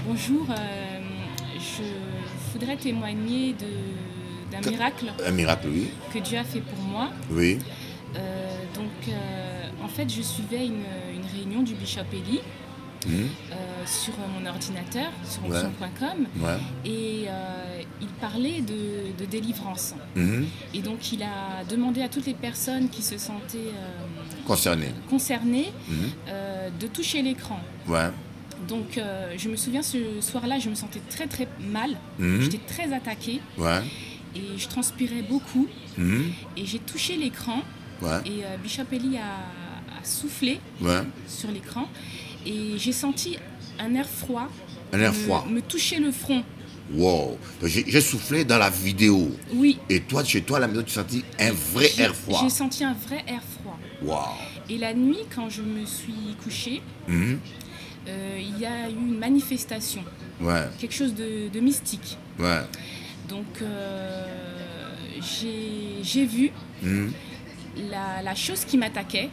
Bonjour, je voudrais témoigner d'un miracle Un miracle, oui. que Dieu a fait pour moi. Oui. En fait, je suivais une réunion du Bishop Eli sur mon ordinateur, sur onction.com, et il parlait de délivrance. Et donc, il a demandé à toutes les personnes qui se sentaient concernées de toucher l'écran. Donc, je me souviens, ce soir-là, je me sentais très très mal. J'étais très attaquée. Et je transpirais beaucoup. Et j'ai touché l'écran. Et Bishop Eli a soufflé sur l'écran. Et j'ai senti un air froid, me toucher le front. Wow. J'ai soufflé dans la vidéo. Oui. Et toi, chez toi, à la maison, tu sentis un vrai air froid. J'ai senti un vrai air froid. Wow. Et la nuit, quand je me suis couchée, il y a eu une manifestation. Quelque chose de mystique. Donc, j'ai vu la chose qui m'attaquait.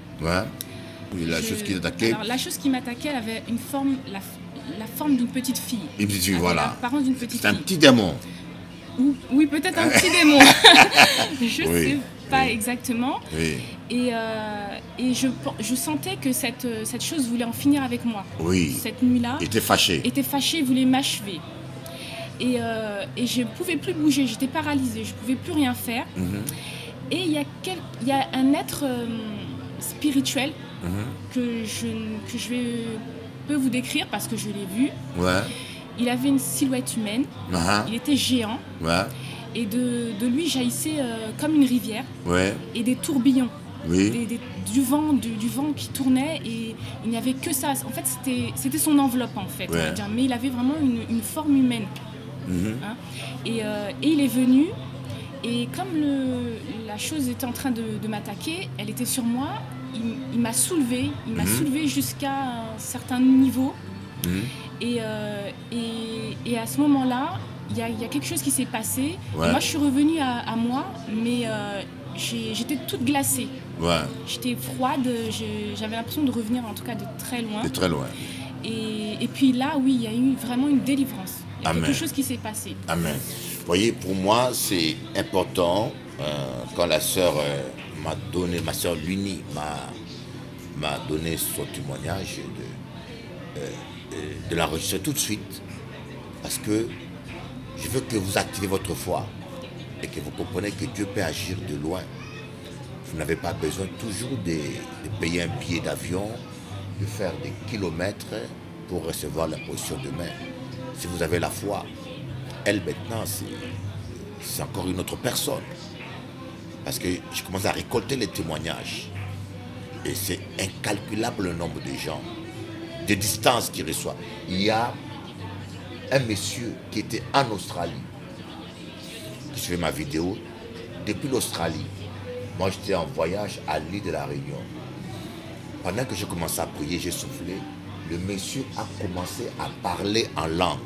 Oui, la chose qui t'attaquait. Alors, la chose qui m'attaquait, elle avait une forme, la forme d'une petite fille. Une petite fille, voilà. L'apparence d'une petite fille. C'est un petit démon. Oui, peut-être un petit démon. Je ne sais pas exactement. Et je sentais que cette chose voulait en finir avec moi. Cette nuit-là. Était fâché, voulait m'achever. Et je ne pouvais plus bouger, j'étais paralysée, je ne pouvais plus rien faire. Et il y a un être spirituel que je peux vous décrire parce que je l'ai vu. Il avait une silhouette humaine, il était géant, et de lui jaillissait comme une rivière, et des tourbillons, du vent qui tournait, et il n'y avait que ça. En fait, c'était son enveloppe, en fait, on va dire, mais il avait vraiment une forme humaine. Et il est venu, et comme la chose était en train de m'attaquer, elle était sur moi, il m'a soulevé, jusqu'à un certain niveau. Et à ce moment-là, il y a quelque chose qui s'est passé. Et moi, je suis revenue à moi, mais j'étais toute glacée. J'étais froide, j'avais l'impression de revenir en tout cas de très loin. Et puis là, oui, il y a eu vraiment une délivrance. Il y a quelque chose qui s'est passé. Amen. Vous voyez, pour moi, c'est important quand la sœur ma sœur Luni m'a donné son témoignage de l'enregistrer tout de suite, parce que je veux que vous activez votre foi et que vous comprenez que Dieu peut agir de loin. Vous n'avez pas besoin toujours de payer un billet d'avion, de faire des kilomètres pour recevoir la position de main. Si vous avez la foi, elle maintenant, c'est encore une autre personne. Parce que je commence à récolter les témoignages. Et c'est incalculable le nombre de gens, de distances qu'il reçoit. Il y a un monsieur qui était en Australie, qui suivait ma vidéo, depuis l'Australie. Moi, j'étais en voyage à l'île de la Réunion. Pendant que j'ai commencé à prier, j'ai soufflé. Le monsieur a commencé à parler en langue.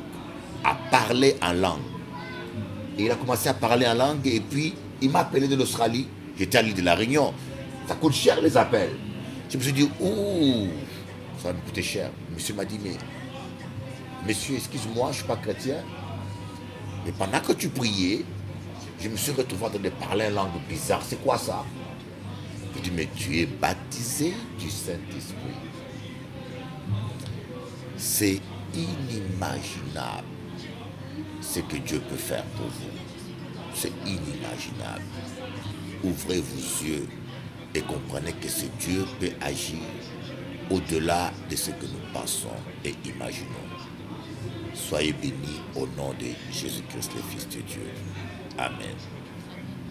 Et il a commencé à parler en langue, et puis il m'a appelé de l'Australie. J'étais à l'île de la Réunion. Ça coûte cher les appels. Je me suis dit, ouh, ça va me coûter cher. Le monsieur m'a dit, mais monsieur, excuse-moi, je ne suis pas chrétien. Mais pendant que tu priais, je me suis retrouvé en train de parler en langue bizarre. C'est quoi ça? Je dis, mais tu es baptisé du Saint-Esprit. C'est inimaginable ce que Dieu peut faire pour vous. C'est inimaginable. Ouvrez vos yeux et comprenez que ce Dieu peut agir au-delà de ce que nous pensons et imaginons. Soyez bénis au nom de Jésus-Christ, le Fils de Dieu. Amen.